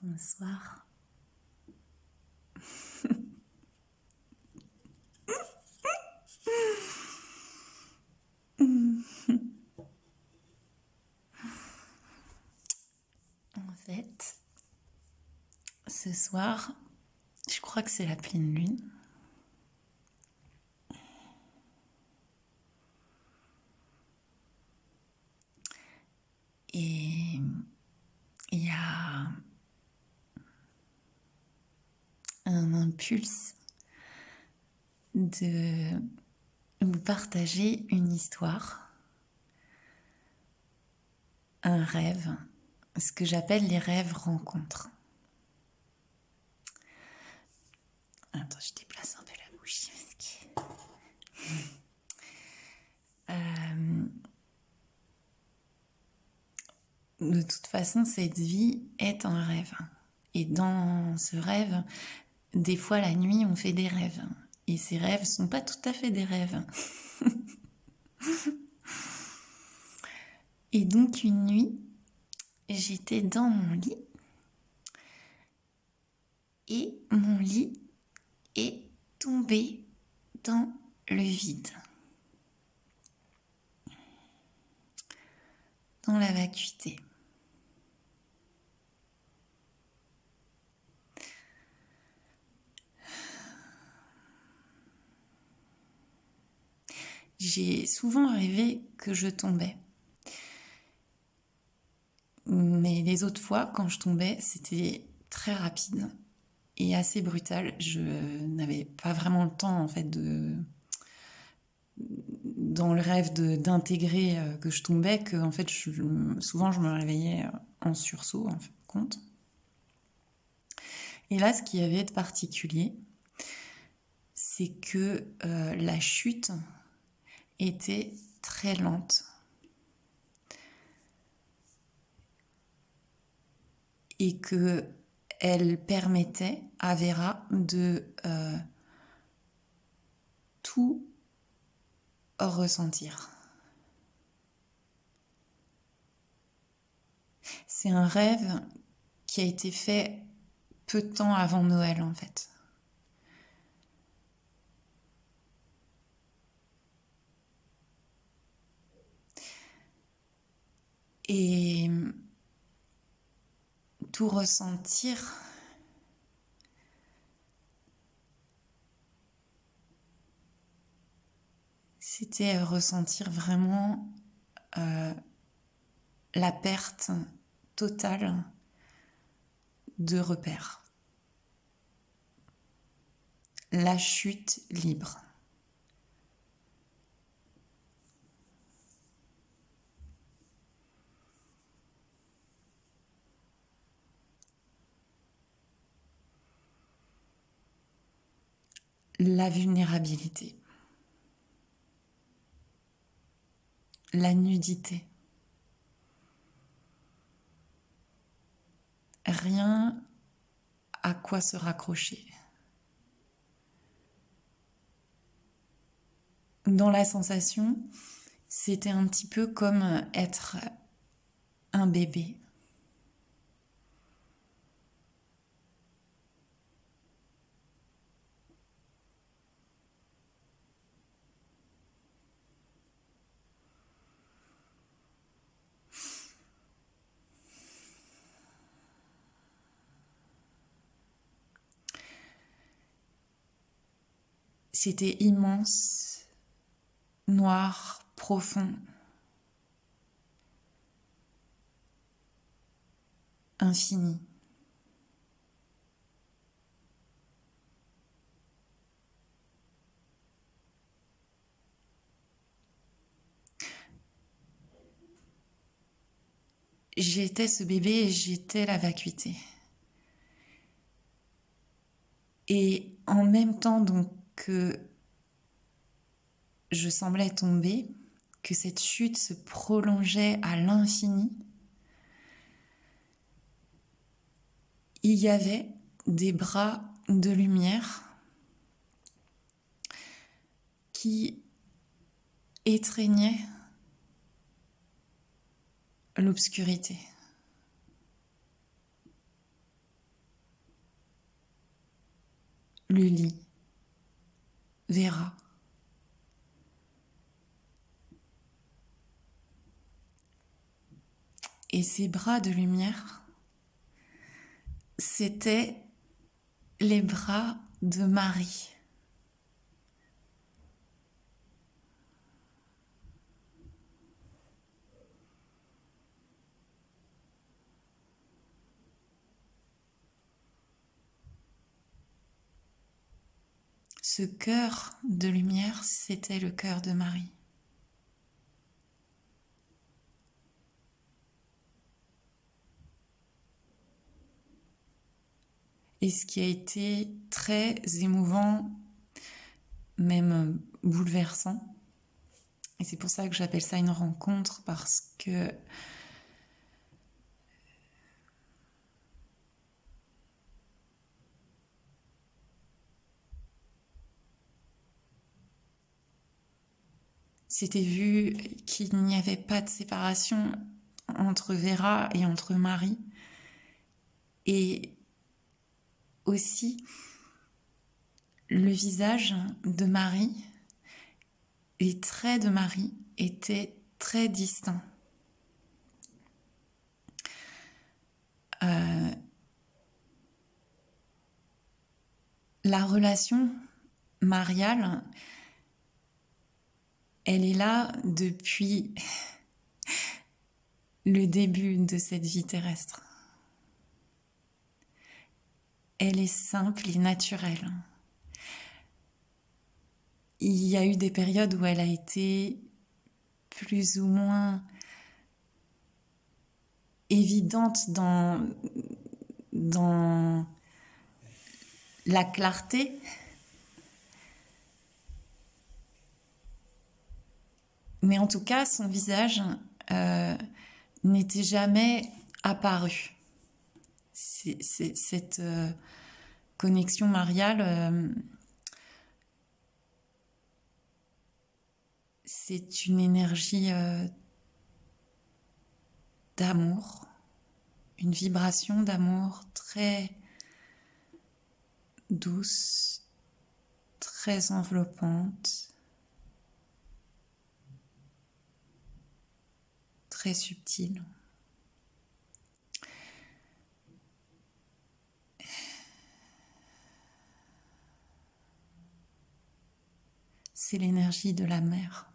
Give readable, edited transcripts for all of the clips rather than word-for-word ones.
Bonsoir. En fait, ce soir, je crois que c'est la pleine lune. Et il y a un impulse de vous partager une histoire, un rêve, ce que j'appelle les rêves rencontres. Attends, je déplace un peu la bougie. De toute façon, cette vie est un rêve. Et dans ce rêve, des fois la nuit, on fait des rêves. Et ces rêves ne sont pas tout à fait des rêves. Et donc une nuit, j'étais dans mon lit. Et mon lit est tombé dans le vide. Dans la vacuité. J'ai souvent rêvé que je tombais. Mais les autres fois, quand je tombais, c'était très rapide et assez brutal. Je n'avais pas vraiment le temps, en fait, dans le rêve d'intégrer que je tombais, que en fait, souvent, je me réveillais en sursaut, en fin de compte. Et là, ce qu'il y avait de particulier, c'est que la chute était très lente. Et qu'elle permettait à Vera de tout ressentir. C'est un rêve qui a été fait peu de temps avant Noël, en fait. Et tout ressentir, c'était ressentir vraiment la perte totale de repères. La chute libre. La vulnérabilité. La nudité. Rien à quoi se raccrocher. Dans la sensation, c'était un petit peu comme être un bébé. C'était immense, noir, profond, infini. J'étais ce bébé et j'étais la vacuité. Et en même temps donc que je semblais tomber, que cette chute se prolongeait à l'infini, il y avait des bras de lumière qui étreignaient l'obscurité. le lit, Vera. Et ces bras de lumière, c'étaient les bras de Marie. Ce cœur de lumière, c'était le cœur de Marie. Et ce qui a été très émouvant, même bouleversant, et c'est pour ça que j'appelle ça une rencontre, parce que c'était vu qu'il n'y avait pas de séparation entre Vera et entre Marie. Et aussi, le visage de Marie, les traits de Marie étaient très distincts. La relation mariale, elle est là depuis le début de cette vie terrestre. Elle est simple et naturelle. Il y a eu des périodes où elle a été plus ou moins évidente dans la clarté, mais en tout cas, son visage n'était jamais apparu. Cette connexion mariale, c'est une énergie d'amour, une vibration d'amour très douce, très enveloppante, très subtile. C'est l'énergie de la mère.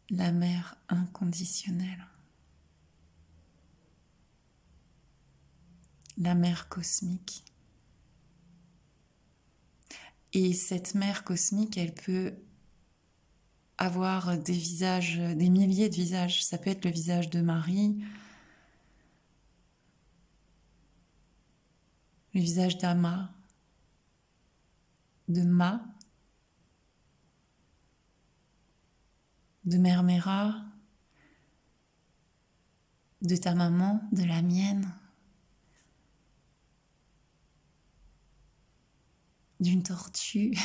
La mère inconditionnelle. La mère cosmique. Et cette mère cosmique, elle peut avoir des visages, des milliers de visages. Ça peut être le visage de Marie, le visage d'Ama, de Ma, de Mère Mera, de ta maman, de la mienne, d'une tortue.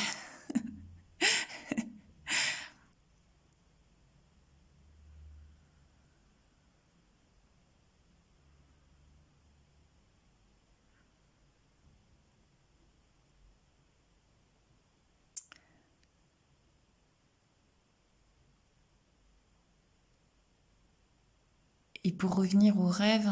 Et pour revenir au rêve,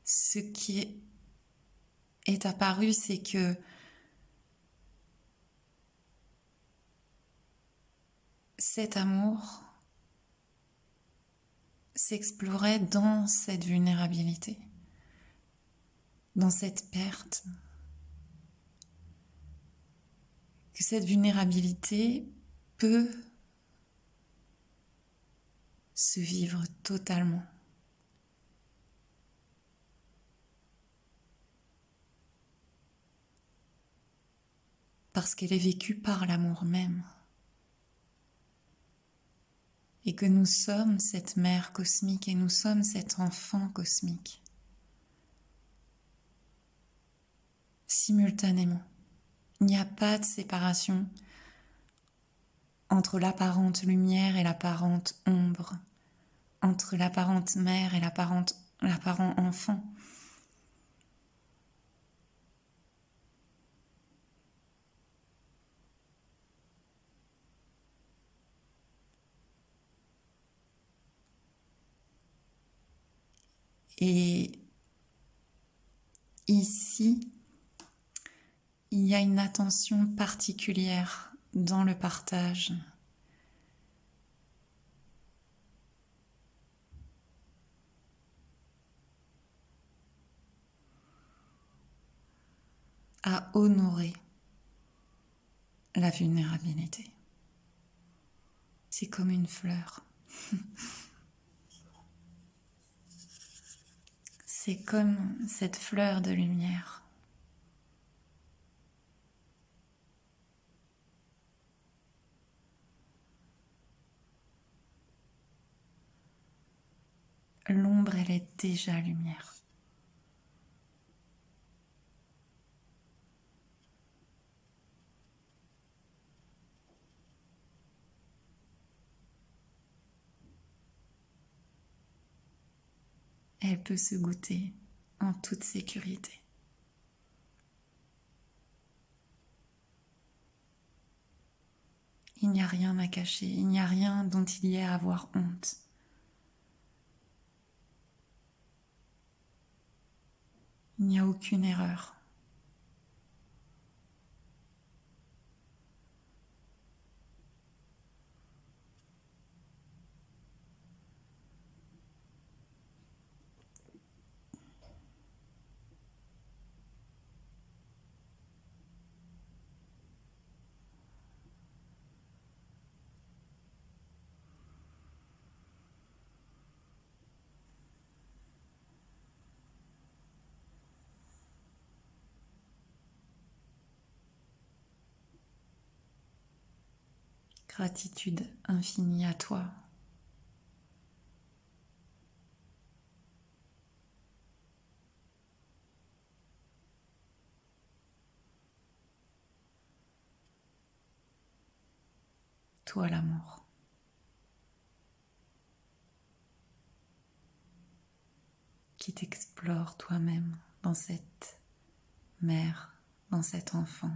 ce qui est apparu, c'est que cet amour s'explorait dans cette vulnérabilité, dans cette perte, que cette vulnérabilité peut se vivre totalement. Parce qu'elle est vécue par l'amour même. Et que nous sommes cette mère cosmique et nous sommes cet enfant cosmique. Simultanément. Il n'y a pas de séparation entre l'apparente lumière et l'apparente ombre, entre l'apparente mère et l'apparent enfant. Et ici, il y a une attention particulière dans le partage. À honorer la vulnérabilité. C'est comme une fleur. C'est comme cette fleur de lumière. L'ombre, elle est déjà lumière. Elle peut se goûter en toute sécurité. Il n'y a rien à cacher, il n'y a rien dont il y ait à avoir honte. Il n'y a aucune erreur. Gratitude infinie à toi. Toi l'amour. Qui t'explore toi-même dans cette mère, dans cet enfant,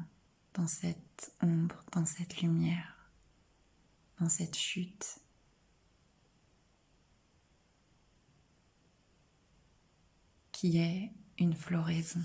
dans cette ombre, dans cette lumière, dans cette chute. Qui est une floraison.